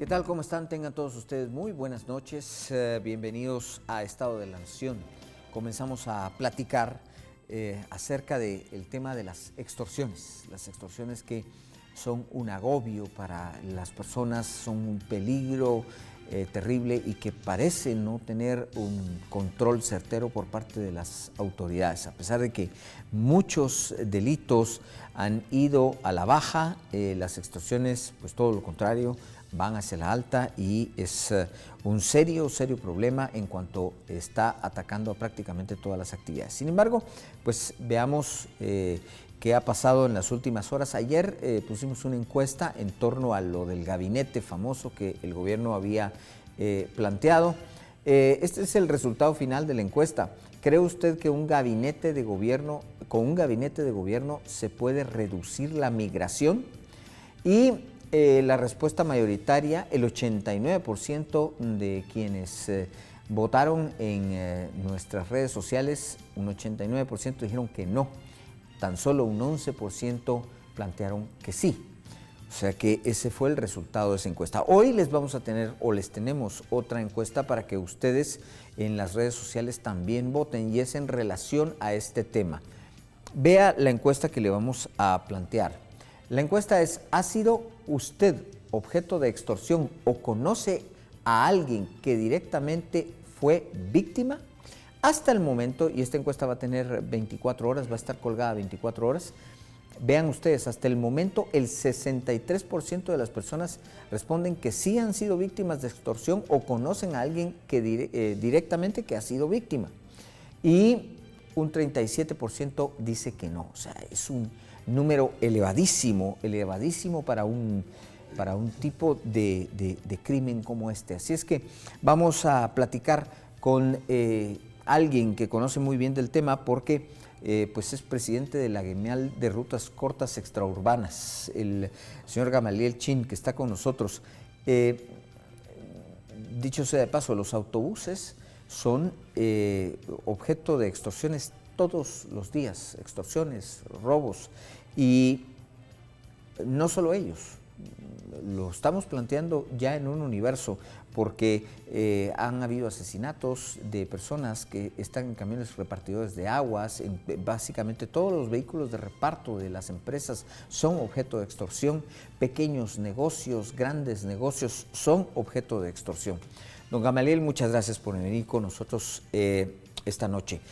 ¿Qué tal? ¿Cómo están? Tengan todos ustedes muy buenas noches. Bienvenidos a Estado de la Nación. Comenzamos a platicar acerca del tema de las extorsiones que son un agobio para las personas, son un peligro terrible y que parecen no tener un control certero por parte de las autoridades. A pesar de que muchos delitos han ido a la baja, las extorsiones, pues todo lo contrario, van hacia la alta y es un serio problema en cuanto está atacando a prácticamente todas las actividades. Sin embargo, pues veamos qué ha pasado en las últimas horas. Ayer pusimos una encuesta en torno a lo del gabinete famoso que el gobierno había planteado. Este es el resultado final de la encuesta. ¿Cree usted que con un gabinete de gobierno se puede reducir la migración? Y la respuesta mayoritaria, el 89% de quienes votaron en nuestras redes sociales, un 89% dijeron que no, tan solo un 11% plantearon que sí. O sea que ese fue el resultado de esa encuesta. Hoy les tenemos otra encuesta para que ustedes en las redes sociales también voten y es en relación a este tema. Vea la encuesta que le vamos a plantear. La encuesta es: ¿ha sido usted objeto de extorsión o conoce a alguien que directamente fue víctima? Hasta el momento, y esta encuesta va a tener 24 horas, va a estar colgada 24 horas, vean ustedes, hasta el momento el 63% de las personas responden que sí han sido víctimas de extorsión o conocen a alguien que directamente que ha sido víctima. Y un 37% dice que no, o sea, es un número elevadísimo para un tipo de crimen como este. Así es que vamos a platicar con alguien que conoce muy bien del tema porque pues es presidente de la Gremial de Rutas Cortas Extraurbanas, el señor Gamaliel Chin, que está con nosotros. Dicho sea de paso, los autobuses son objeto de extorsiones todos los días, extorsiones, robos, y no solo ellos, lo estamos planteando ya en un universo, porque han habido asesinatos de personas que están en camiones repartidores de aguas, básicamente todos los vehículos de reparto de las empresas son objeto de extorsión, pequeños negocios, grandes negocios son objeto de extorsión. Don Gamaliel, muchas gracias por venir con nosotros esta noche.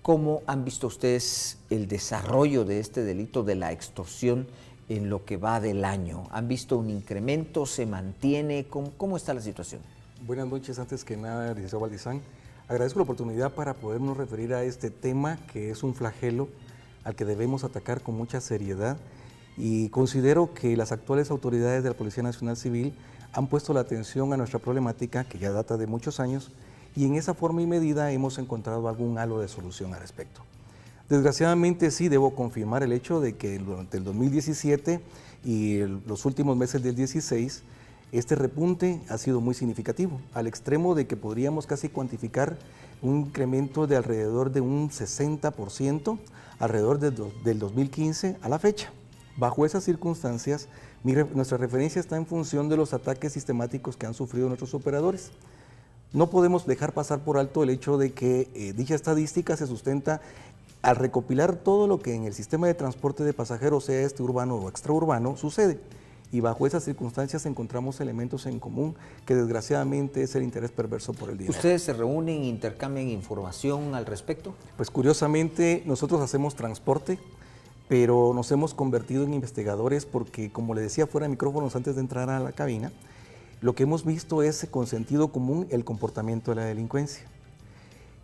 ¿Cómo han visto ustedes el desarrollo de este delito de la extorsión en lo que va del año? ¿Han visto un incremento? ¿Se mantiene? ¿Cómo está la situación? Buenas noches, antes que nada, licenciado Valdizán. Agradezco la oportunidad para podernos referir a este tema que es un flagelo al que debemos atacar con mucha seriedad, y considero que las actuales autoridades de la Policía Nacional Civil han puesto la atención a nuestra problemática, que ya data de muchos años, y en esa forma y medida hemos encontrado algún halo de solución al respecto. Desgraciadamente sí debo confirmar el hecho de que durante el 2017 y los últimos meses del 16, este repunte ha sido muy significativo, al extremo de que podríamos casi cuantificar un incremento de alrededor de un 60% alrededor del 2015 a la fecha. Bajo esas circunstancias, nuestra referencia está en función de los ataques sistemáticos que han sufrido nuestros operadores. No podemos dejar pasar por alto el hecho de que dicha estadística se sustenta al recopilar todo lo que en el sistema de transporte de pasajeros, sea este urbano o extraurbano, sucede. Y bajo esas circunstancias encontramos elementos en común que desgraciadamente es el interés perverso por el dinero. ¿Ustedes se reúnen e intercambian información al respecto? Pues curiosamente nosotros hacemos transporte, pero nos hemos convertido en investigadores porque, como le decía fuera de micrófonos antes de entrar a la cabina, lo que hemos visto es con sentido común el comportamiento de la delincuencia.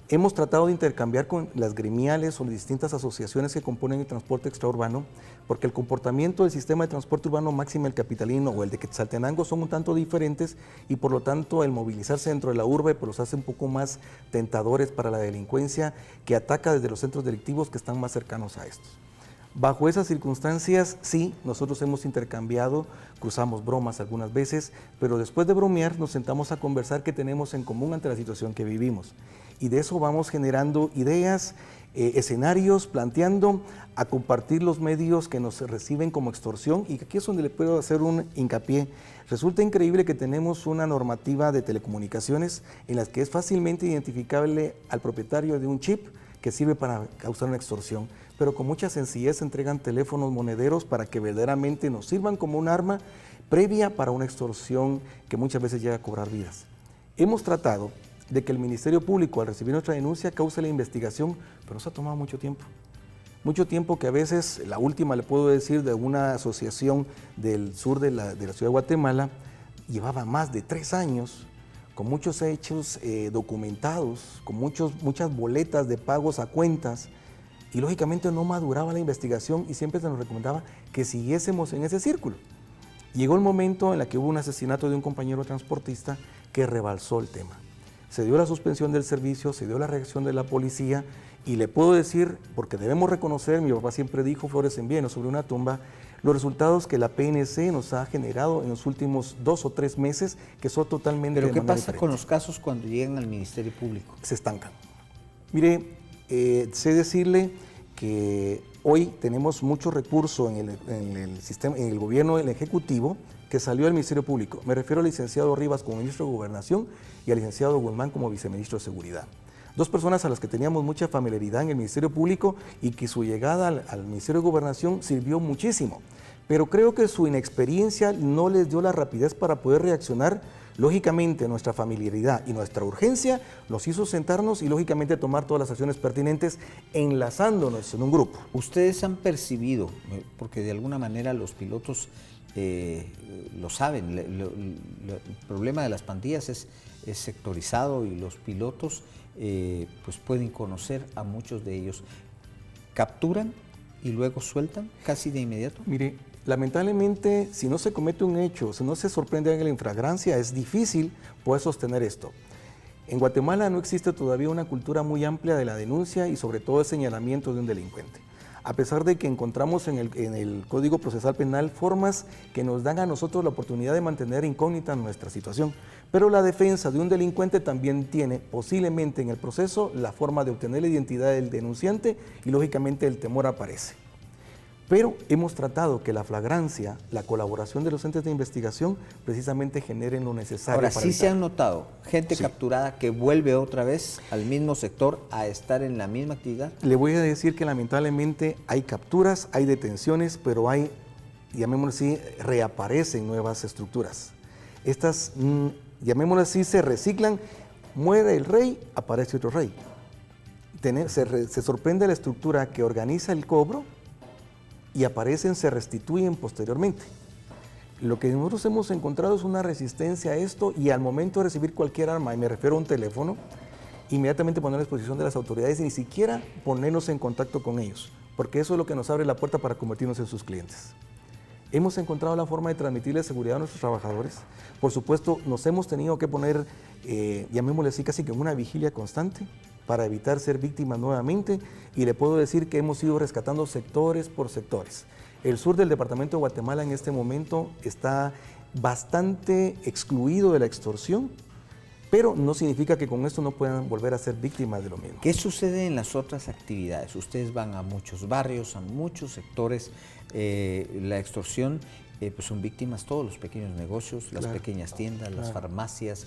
Hemos tratado de intercambiar con las gremiales o las distintas asociaciones que componen el transporte extraurbano, porque el comportamiento del sistema de transporte urbano máximo, el capitalino o el de Quetzaltenango, son un tanto diferentes, y por lo tanto el movilizarse dentro de la urbe pues los hace un poco más tentadores para la delincuencia, que ataca desde los centros delictivos que están más cercanos a estos. Bajo esas circunstancias, sí, nosotros hemos intercambiado, cruzamos bromas algunas veces, pero después de bromear nos sentamos a conversar qué tenemos en común ante la situación que vivimos. Y de eso vamos generando ideas, escenarios, planteando a compartir los medios que nos reciben como extorsión, y aquí es donde le puedo hacer un hincapié. Resulta increíble que tenemos una normativa de telecomunicaciones en la que es fácilmente identificable al propietario de un chip que sirve para causar una extorsión, pero con mucha sencillez entregan teléfonos monederos para que verdaderamente nos sirvan como un arma previa para una extorsión que muchas veces llega a cobrar vidas. Hemos tratado de que el Ministerio Público, al recibir nuestra denuncia, cause la investigación, pero nos ha tomado mucho tiempo. Mucho tiempo que a veces, la última le puedo decir, de una asociación del sur de la ciudad de Guatemala, llevaba más de 3 años, con muchos hechos documentados, con muchas boletas de pagos a cuentas, y lógicamente no maduraba la investigación y siempre se nos recomendaba que siguiésemos en ese círculo. Llegó el momento en el que hubo un asesinato de un compañero transportista que rebalsó el tema. Se dio la suspensión del servicio, se dio la reacción de la policía, y le puedo decir, porque debemos reconocer, mi papá siempre dijo, flores en vieno sobre una tumba, los resultados que la PNC nos ha generado en los últimos 2 o 3 meses, que son totalmente ¿Pero qué pasa diferente. con los casos cuando llegan al Ministerio Público? Se estancan. Mire, sé decirle que hoy tenemos mucho recurso en el sistema, en el gobierno, en el Ejecutivo, que salió del Ministerio Público. Me refiero al licenciado Rivas como ministro de Gobernación y al licenciado Guzmán como viceministro de Seguridad. 2 personas a las que teníamos mucha familiaridad en el Ministerio Público y que su llegada al Ministerio de Gobernación sirvió muchísimo. Pero creo que su inexperiencia no les dio la rapidez para poder reaccionar. Lógicamente, nuestra familiaridad y nuestra urgencia nos hizo sentarnos y lógicamente tomar todas las acciones pertinentes enlazándonos en un grupo. Ustedes han percibido, porque de alguna manera los pilotos lo saben, el problema de las pandillas es sectorizado y los pilotos pues pueden conocer a muchos de ellos. ¿Capturan y luego sueltan casi de inmediato? Mire, lamentablemente, si no se comete un hecho, si no se sorprende en la infragrancia, es difícil poder sostener esto. En Guatemala no existe todavía una cultura muy amplia de la denuncia y sobre todo el señalamiento de un delincuente. A pesar de que encontramos en el Código Procesal Penal formas que nos dan a nosotros la oportunidad de mantener incógnita nuestra situación. Pero la defensa de un delincuente también tiene posiblemente en el proceso la forma de obtener la identidad del denunciante y lógicamente el temor aparece. Pero hemos tratado que la flagrancia, la colaboración de los entes de investigación precisamente generen lo necesario. Ahora, para sí evitar. se han notado gente Sí. capturada que vuelve otra vez al mismo sector a estar en la misma actividad. Le voy a decir que lamentablemente hay capturas, hay detenciones, pero hay, llamémoslo así, reaparecen nuevas estructuras. Estas, llamémoslo así, se reciclan, muere el rey, aparece otro rey. Se sorprende la estructura que organiza el cobro y aparecen, se restituyen posteriormente. Lo que nosotros hemos encontrado es una resistencia a esto y al momento de recibir cualquier arma, y me refiero a un teléfono, inmediatamente poner a disposición de las autoridades y ni siquiera ponernos en contacto con ellos, porque eso es lo que nos abre la puerta para convertirnos en sus clientes. Hemos encontrado la forma de transmitirle seguridad a nuestros trabajadores. Por supuesto, nos hemos tenido que poner, llamémosle así, casi que en una vigilia constante para evitar ser víctimas nuevamente, y le puedo decir que hemos ido rescatando sectores por sectores. El sur del departamento de Guatemala en este momento está bastante excluido de la extorsión, pero no significa que con esto no puedan volver a ser víctimas de lo mismo. ¿Qué sucede en las otras actividades? Ustedes van a muchos barrios, a muchos sectores. La extorsión, pues son víctimas todos los pequeños negocios, las pequeñas tiendas, las farmacias,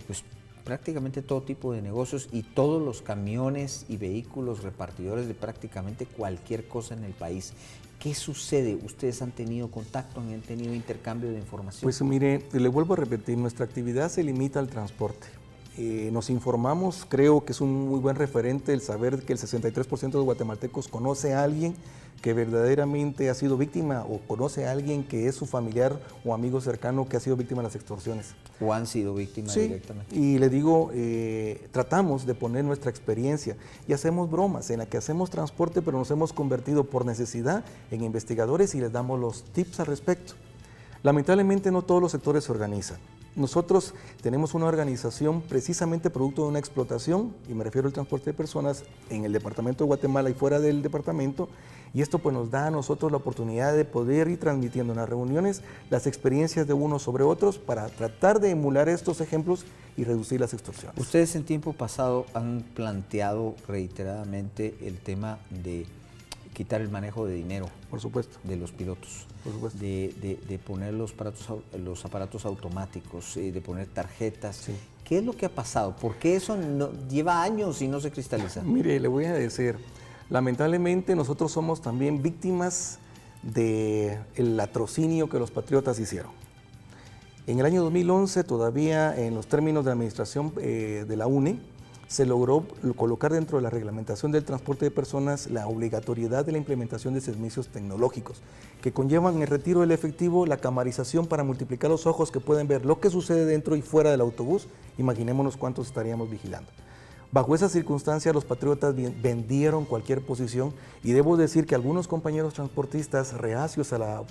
pues prácticamente todo tipo de negocios y todos los camiones y vehículos repartidores de prácticamente cualquier cosa en el país. ¿Qué sucede? ¿Ustedes han tenido contacto, han tenido intercambio de información? Pues mire, le vuelvo a repetir, nuestra actividad se limita al transporte. Nos informamos, creo que es un muy buen referente el saber que el 63% de los guatemaltecos conoce a alguien que verdaderamente ha sido víctima o conoce a alguien que es su familiar o amigo cercano que ha sido víctima de las extorsiones. ¿O han sido víctimas directamente? Y le digo, tratamos de poner nuestra experiencia y hacemos bromas en la que hacemos transporte, pero nos hemos convertido por necesidad en investigadores y les damos los tips al respecto. Lamentablemente no todos los sectores se organizan. Nosotros tenemos una organización precisamente producto de una explotación, y me refiero al transporte de personas en el departamento de Guatemala y fuera del departamento, y esto pues nos da a nosotros la oportunidad de poder ir transmitiendo en las reuniones las experiencias de unos sobre otros para tratar de emular estos ejemplos y reducir las extorsiones. Ustedes en tiempo pasado han planteado reiteradamente el tema de quitar el manejo de dinero, por supuesto, de los pilotos, por supuesto, de poner los aparatos automáticos, de poner tarjetas. Sí. ¿Qué es lo que ha pasado? ¿Por qué eso lleva años y no se cristaliza? Mire, le voy a decir, lamentablemente nosotros somos también víctimas del latrocinio que los patriotas hicieron. En el año 2011, todavía en los términos de la administración de la UNE, se logró colocar dentro de la reglamentación del transporte de personas la obligatoriedad de la implementación de servicios tecnológicos que conllevan el retiro del efectivo, la camarización para multiplicar los ojos que pueden ver lo que sucede dentro y fuera del autobús. Imaginémonos cuántos estaríamos vigilando. Bajo esas circunstancias, los patriotas vendieron cualquier posición y debo decir que algunos compañeros transportistas reacios a la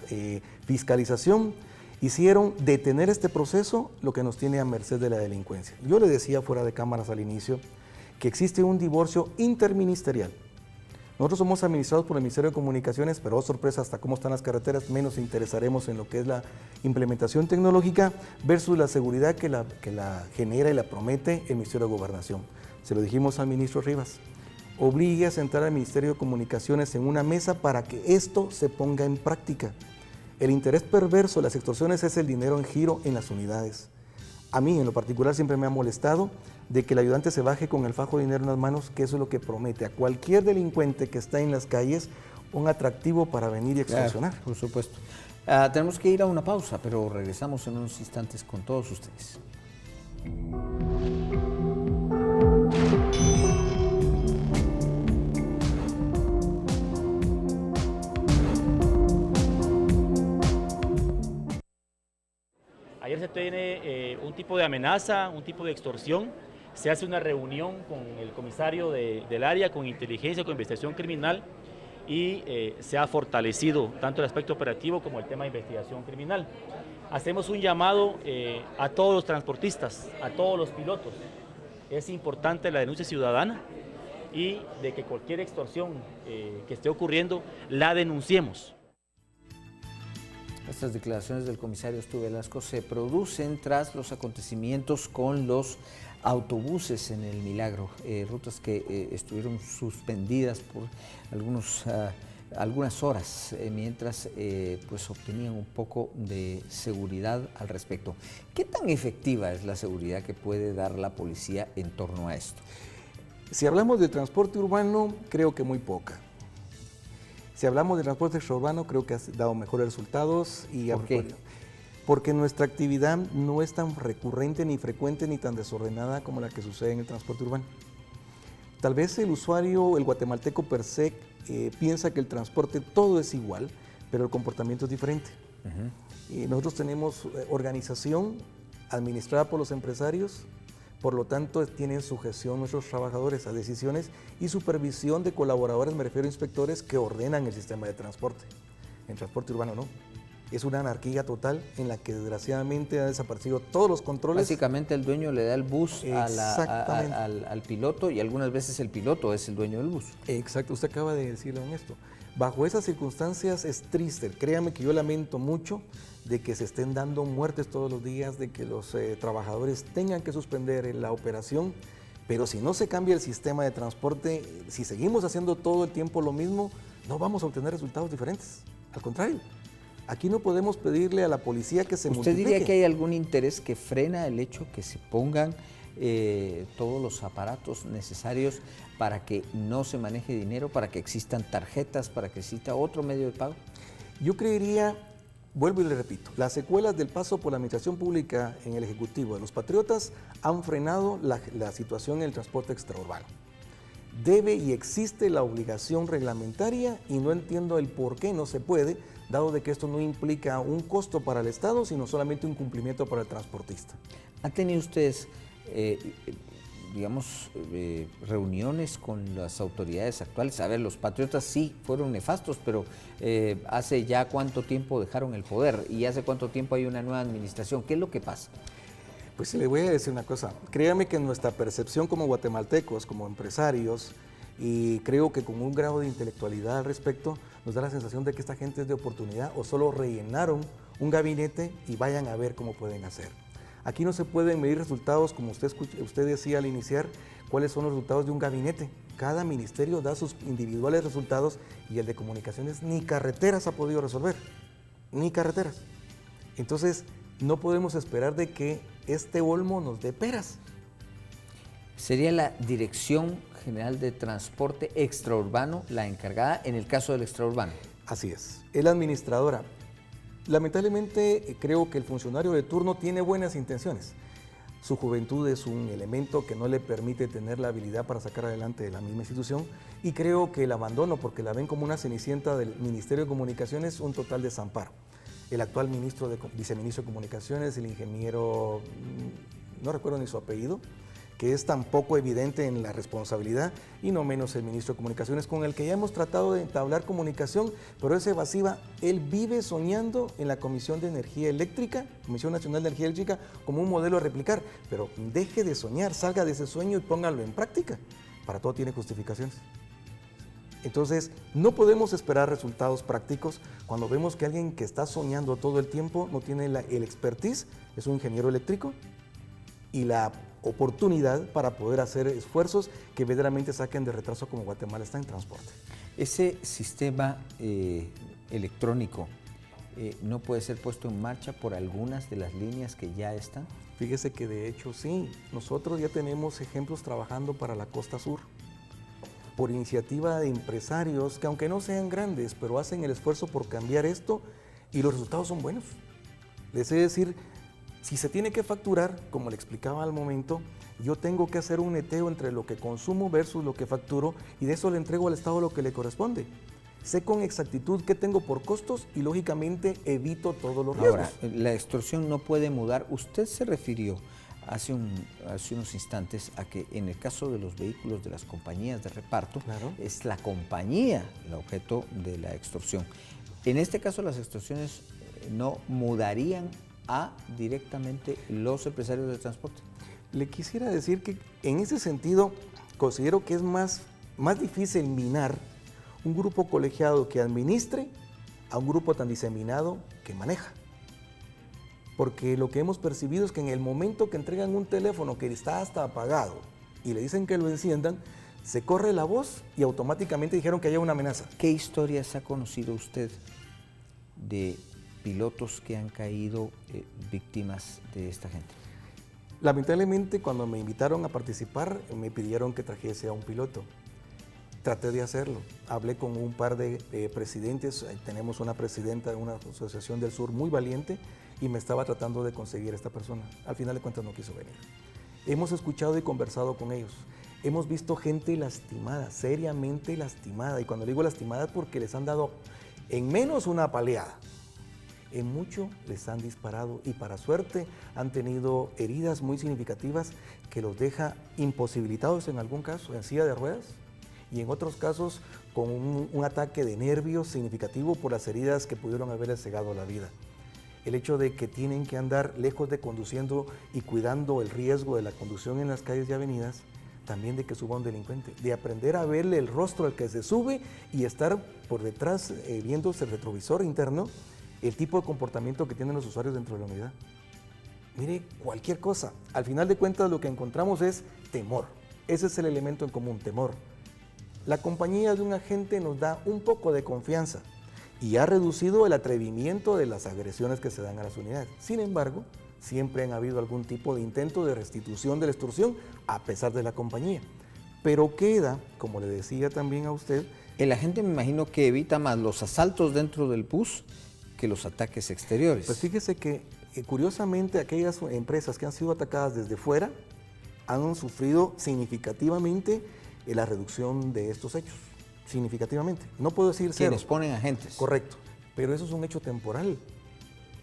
fiscalización hicieron detener este proceso, lo que nos tiene a merced de la delincuencia. Yo le decía fuera de cámaras al inicio que existe un divorcio interministerial. Nosotros somos administrados por el Ministerio de Comunicaciones, pero oh sorpresa, hasta cómo están las carreteras, menos interesaremos en lo que es la implementación tecnológica versus la seguridad que la genera y la promete el Ministerio de Gobernación. Se lo dijimos al ministro Rivas. Obligue a sentar al Ministerio de Comunicaciones en una mesa para que esto se ponga en práctica. El interés perverso de las extorsiones es el dinero en giro en las unidades. A mí, en lo particular, siempre me ha molestado de que el ayudante se baje con el fajo de dinero en las manos, que eso es lo que promete a cualquier delincuente que está en las calles un atractivo para venir y extorsionar. Claro, por supuesto. Tenemos que ir a una pausa, pero regresamos en unos instantes con todos ustedes. Ayer se tiene un tipo de amenaza, un tipo de extorsión. Se hace una reunión con el comisario del área, con inteligencia, con investigación criminal, y se ha fortalecido tanto el aspecto operativo como el tema de investigación criminal. Hacemos un llamado a todos los transportistas, a todos los pilotos. Es importante la denuncia ciudadana y de que cualquier extorsión que esté ocurriendo la denunciemos. Estas declaraciones del comisario Estu Velasco se producen tras los acontecimientos con los autobuses en el Milagro, rutas que estuvieron suspendidas por algunas horas mientras pues obtenían un poco de seguridad al respecto. ¿Qué tan efectiva es la seguridad que puede dar la policía en torno a esto? Si hablamos de transporte urbano, creo que muy poca. Si hablamos de transporte extraurbano, creo que ha dado mejores resultados. ¿Por qué? Porque nuestra actividad no es tan recurrente, ni frecuente, ni tan desordenada como la que sucede en el transporte urbano. Tal vez el usuario, el guatemalteco per se, piensa que el transporte todo es igual, pero el comportamiento es diferente. Nosotros tenemos organización administrada por los empresarios, por lo tanto tienen sujeción nuestros trabajadores a decisiones y supervisión de colaboradores, me refiero a inspectores que ordenan el sistema de transporte. En transporte urbano no. Es una anarquía total en la que desgraciadamente han desaparecido todos los controles. Básicamente el dueño le da el bus al piloto y algunas veces el piloto es el dueño del bus. Exacto, usted acaba de decirlo en esto. Bajo esas circunstancias es triste, créame que yo lamento mucho de que se estén dando muertes todos los días, de que los trabajadores tengan que suspender la operación, pero si no se cambia el sistema de transporte, si seguimos haciendo todo el tiempo lo mismo, no vamos a obtener resultados diferentes. Al contrario, aquí no podemos pedirle a la policía que se multiplique. ¿Usted diría que hay algún interés que frena el hecho que se pongan todos los aparatos necesarios para que no se maneje dinero, para que existan tarjetas, para que exista otro medio de pago? Yo creería, vuelvo y le repito, las secuelas del paso por la administración pública en el Ejecutivo de los Patriotas han frenado la situación en el transporte extraurbano. Debe y existe la obligación reglamentaria y no entiendo el por qué no se puede, dado de que esto no implica un costo para el Estado, sino solamente un cumplimiento para el transportista. ¿Han tenido ustedes, reuniones con las autoridades actuales? A ver, los patriotas sí fueron nefastos, pero ¿hace ya cuánto tiempo dejaron el poder? ¿Y hace cuánto tiempo hay una nueva administración? ¿Qué es lo que pasa? Pues le voy a decir una cosa, créame que nuestra percepción como guatemaltecos, como empresarios, y creo que con un grado de intelectualidad al respecto, nos da la sensación de que esta gente es de oportunidad o solo rellenaron un gabinete y vayan a ver cómo pueden hacer. Aquí no se pueden medir resultados, como usted decía al iniciar, cuáles son los resultados de un gabinete. Cada ministerio da sus individuales resultados y el de comunicaciones ni carreteras ha podido resolver, ni carreteras. Entonces, no podemos esperar de que este olmo nos dé peras. ¿Sería la Dirección General de Transporte Extraurbano la encargada en el caso del extraurbano? Así es la administradora. Lamentablemente creo que el funcionario de turno tiene buenas intenciones. Su juventud es un elemento que no le permite tener la habilidad para sacar adelante la misma institución y creo que el abandono, porque la ven como una cenicienta del Ministerio de Comunicaciones, un total desamparo. El actual viceministro de Comunicaciones, el ingeniero, no recuerdo ni su apellido, que es tan poco evidente en la responsabilidad, y no menos el ministro de Comunicaciones, con el que ya hemos tratado de entablar comunicación, pero es evasiva. Él vive soñando en la Comisión de Energía Eléctrica, Comisión Nacional de Energía Eléctrica, como un modelo a replicar, pero deje de soñar, salga de ese sueño y póngalo en práctica. Para todo tiene justificaciones. Entonces, no podemos esperar resultados prácticos cuando vemos que alguien que está soñando todo el tiempo no tiene el expertise, es un ingeniero eléctrico, y la oportunidad para poder hacer esfuerzos que verdaderamente saquen de retraso como Guatemala está en transporte. Ese sistema electrónico no puede ser puesto en marcha por algunas de las líneas que ya están. Fíjese que de hecho sí, nosotros ya tenemos ejemplos trabajando para la costa sur, por iniciativa de empresarios que aunque no sean grandes, pero hacen el esfuerzo por cambiar esto y los resultados son buenos. Les he de decir, si se tiene que facturar, como le explicaba al momento, yo tengo que hacer un neteo entre lo que consumo versus lo que facturo y de eso le entrego al Estado lo que le corresponde. Sé con exactitud qué tengo por costos y lógicamente evito todos los riesgos. Ahora, la extorsión no puede mudar. Usted se refirió hace unos instantes a que en el caso de los vehículos de las compañías de reparto, claro, es la compañía el objeto de la extorsión. En este caso, las extorsiones no mudarían a directamente los empresarios de transporte. Le quisiera decir que en ese sentido considero que es más difícil minar un grupo colegiado que administre a un grupo tan diseminado que maneja. Porque lo que hemos percibido es que en el momento que entregan un teléfono que está hasta apagado y le dicen que lo enciendan, se corre la voz y automáticamente dijeron que hay una amenaza. ¿Qué historias ha conocido usted de pilotos que han caído víctimas de esta gente? Lamentablemente, cuando me invitaron a participar, me pidieron que trajese a un piloto. Traté de hacerlo. Hablé con un par de presidentes. Tenemos una presidenta de una asociación del sur muy valiente y me estaba tratando de conseguir a esta persona. Al final de cuentas no quiso venir. Hemos escuchado y conversado con ellos. Hemos visto gente lastimada, seriamente lastimada. Y cuando digo lastimada es porque les han dado en menos una paleada. En mucho les han disparado y para suerte han tenido heridas muy significativas que los deja imposibilitados en algún caso, en silla de ruedas, y en otros casos con un ataque de nervios significativo por las heridas que pudieron haberles cegado la vida. El hecho de que tienen que andar lejos de conduciendo y cuidando el riesgo de la conducción en las calles y avenidas, también de que suba un delincuente, de aprender a verle el rostro al que se sube y estar por detrás viéndose el retrovisor interno, el tipo de comportamiento que tienen los usuarios dentro de la unidad. Mire, cualquier cosa. Al final de cuentas lo que encontramos es temor. Ese es el elemento en común, temor. La compañía de un agente nos da un poco de confianza y ha reducido el atrevimiento de las agresiones que se dan a las unidades. Sin embargo, siempre han habido algún tipo de intento de restitución de la extorsión a pesar de la compañía. Pero queda, como le decía también a usted... El agente me imagino que evita más los asaltos dentro del bus que los ataques exteriores. Pues fíjese que curiosamente aquellas empresas que han sido atacadas desde fuera han sufrido significativamente la reducción de estos hechos, significativamente. No puedo decir cero. Quienes ponen agentes. Correcto, pero eso es un hecho temporal,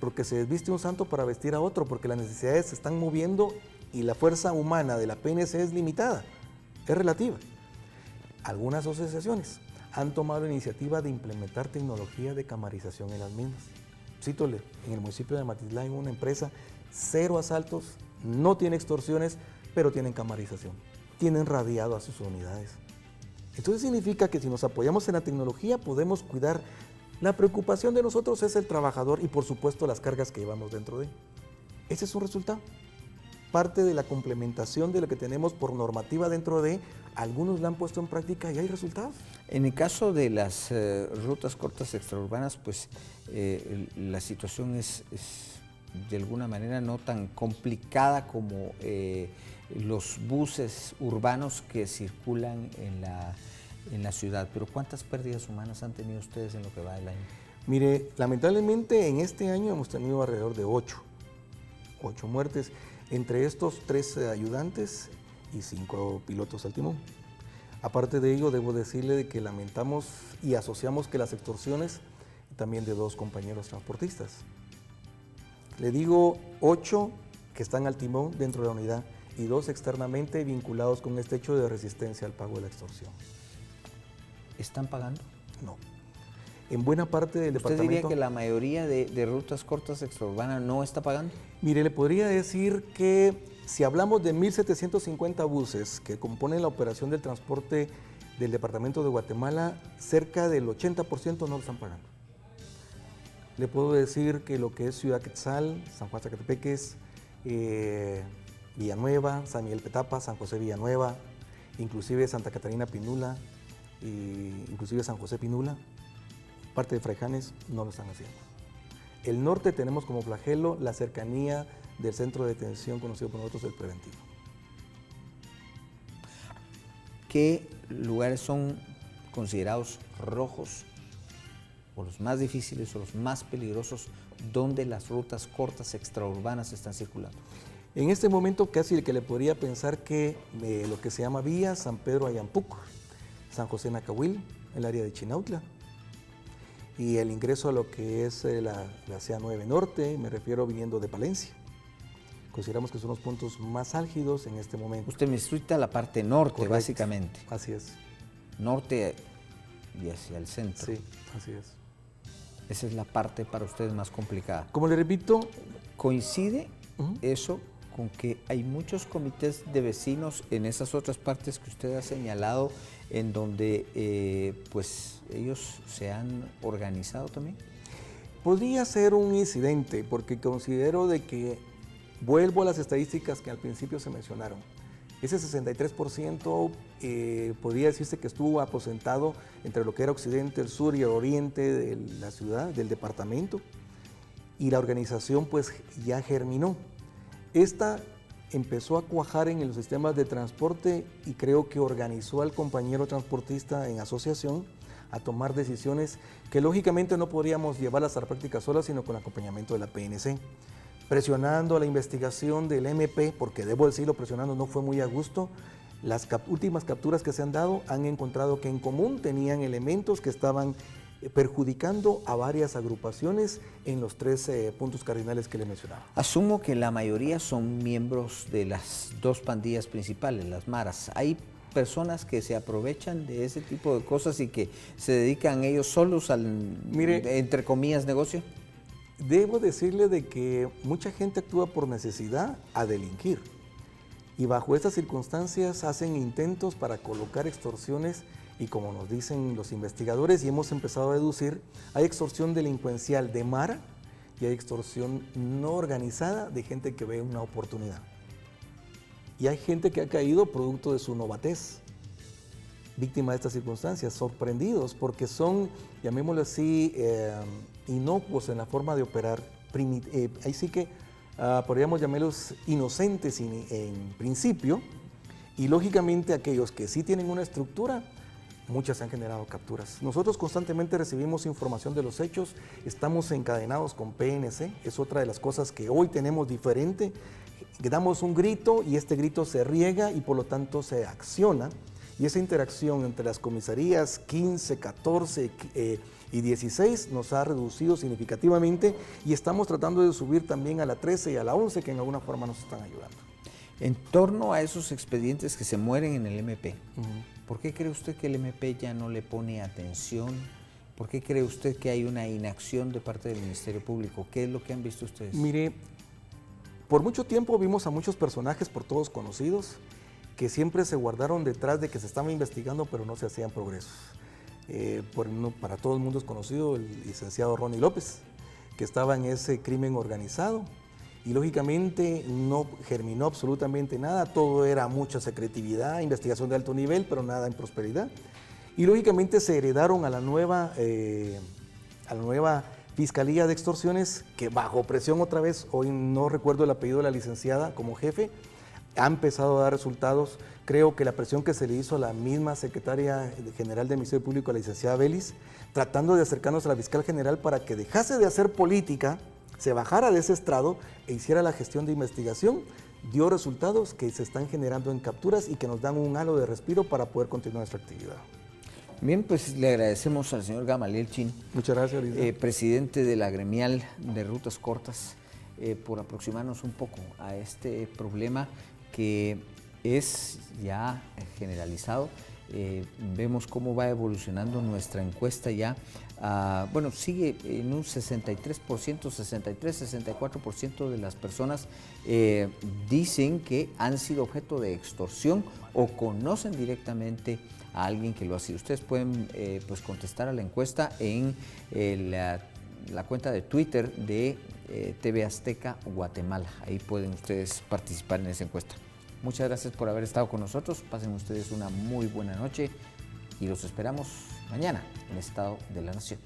porque se desviste un santo para vestir a otro, porque las necesidades se están moviendo y la fuerza humana de la PNC es limitada, es relativa. Algunas asociaciones han tomado la iniciativa de implementar tecnología de camarización en las mismas. Cítole, en el municipio de Matitlán, en una empresa, 0 asaltos no tiene extorsiones, pero tienen camarización, tienen radiado a sus unidades. Entonces significa que si nos apoyamos en la tecnología podemos cuidar. La preocupación de nosotros es el trabajador y por supuesto las cargas que llevamos dentro de él. Ese es un resultado. Parte de la complementación de lo que tenemos por normativa dentro de, algunos la han puesto en práctica y hay resultados. En el caso de las rutas cortas extraurbanas, pues la situación es de alguna manera no tan complicada como los buses urbanos que circulan en la ciudad. Pero ¿cuántas pérdidas humanas han tenido ustedes en lo que va del año? Mire, lamentablemente en este año hemos tenido alrededor de 8 muertes, entre estos 3 ayudantes y 5 pilotos al timón. Aparte de ello, debo decirle de que lamentamos y asociamos que las extorsiones también de 2 compañeros transportistas. Le digo 8 que están al timón dentro de la unidad y 2 externamente vinculados con este hecho de resistencia al pago de la extorsión. ¿Están pagando? No. En buena parte del departamento... ¿Usted diría que la mayoría de rutas cortas extraurbanas no está pagando? Mire, le podría decir que si hablamos de 1.750 buses que componen la operación del transporte del departamento de Guatemala, cerca del 80% no lo están pagando. Le puedo decir que lo que es Ciudad Quetzal, San Juan Zacatepeques, Villanueva, San Miguel Petapa, San José Villanueva, inclusive Santa Catarina Pinula, inclusive San José Pinula, parte de Fraijanes no lo están haciendo. El norte tenemos como flagelo la cercanía del centro de detención conocido por nosotros el preventivo. ¿Qué lugares son considerados rojos o los más difíciles o los más peligrosos donde las rutas cortas extraurbanas están circulando? En este momento casi que le podría pensar que lo que se llama vía San Pedro Ayampuc, San José Nacahuil, el área de Chinautla, y el ingreso a lo que es la CA9 Norte, me refiero viniendo de Palencia. Consideramos que son los puntos más álgidos en este momento. Usted me cita la parte norte, correcto, básicamente. Así es. Norte y hacia el centro. Sí, así es. Esa es la parte para ustedes más complicada. Como le repito... ¿Coincide eso con que hay muchos comités de vecinos en esas otras partes que usted ha señalado en donde pues ellos se han organizado también? Podría ser un incidente porque considero de que, vuelvo a las estadísticas que al principio se mencionaron, ese 63% podría decirse que estuvo aposentado entre lo que era occidente, el sur y el oriente de la ciudad, del departamento, y la organización pues ya germinó. Esta empezó a cuajar en los sistemas de transporte y creo que organizó al compañero transportista en asociación a tomar decisiones que lógicamente no podríamos llevarlas a la práctica solas, sino con acompañamiento de la PNC. Presionando la investigación del MP, porque debo decirlo, presionando no fue muy a gusto, las últimas capturas que se han dado han encontrado que en común tenían elementos que estaban perjudicando a varias agrupaciones en los 3 puntos cardinales que le mencionaba. Asumo que la mayoría son miembros de las 2 pandillas principales, las maras. ¿Hay personas que se aprovechan de ese tipo de cosas y que se dedican ellos solos al, entre comillas, negocio? Debo decirle de que mucha gente actúa por necesidad a delinquir y bajo estas circunstancias hacen intentos para colocar extorsiones. Y como nos dicen los investigadores y hemos empezado a deducir, hay extorsión delincuencial de mara y hay extorsión no organizada de gente que ve una oportunidad. Y hay gente que ha caído producto de su novatez, víctima de estas circunstancias, sorprendidos porque son, llamémoslo así, inocuos en la forma de operar. Ahí sí que podríamos llamarlos inocentes en principio y lógicamente aquellos que sí tienen una estructura, muchas han generado capturas. Nosotros constantemente recibimos información de los hechos, estamos encadenados con PNC, es otra de las cosas que hoy tenemos diferente. Damos un grito y este grito se riega y por lo tanto se acciona. Y esa interacción entre las comisarías 15, 14 y 16 nos ha reducido significativamente y estamos tratando de subir también a la 13 y a la 11 que en alguna forma nos están ayudando. En torno a esos expedientes que se mueren en el MP, ¿por qué cree usted que el MP ya no le pone atención? ¿Por qué cree usted que hay una inacción de parte del Ministerio Público? ¿Qué es lo que han visto ustedes? Mire, Por mucho tiempo vimos a muchos personajes por todos conocidos que siempre se guardaron detrás de que se estaba investigando, pero no se hacían progresos. Para todo el mundo es conocido el licenciado Ronnie López, que estaba en ese crimen organizado y lógicamente no germinó absolutamente nada, todo era mucha secretividad, investigación de alto nivel, pero nada en prosperidad. Y lógicamente se heredaron a la nueva Fiscalía de Extorsiones, que bajo presión otra vez, hoy no recuerdo el apellido de la licenciada como jefe, ha empezado a dar resultados. Creo que la presión que se le hizo a la misma secretaria general de Ministerio Público, la licenciada Vélez, tratando de acercarnos a la fiscal general para que dejase de hacer política, se bajara de ese estrado e hiciera la gestión de investigación, dio resultados que se están generando en capturas y que nos dan un halo de respiro para poder continuar nuestra actividad. Bien, pues le agradecemos al señor Gamaliel Chin. Muchas gracias, presidente de la Gremial de Rutas Cortas, por aproximarnos un poco a este problema que es ya generalizado. Vemos cómo va evolucionando nuestra encuesta ya. Bueno, sigue en un 63%, 64% de las personas dicen que han sido objeto de extorsión o conocen directamente a alguien que lo ha sido. Ustedes pueden pues contestar a la encuesta en la cuenta de Twitter de TV Azteca Guatemala. Ahí pueden ustedes participar en esa encuesta. Muchas gracias por haber estado con nosotros. Pasen ustedes una muy buena noche y los esperamos mañana en Estado de la Nación.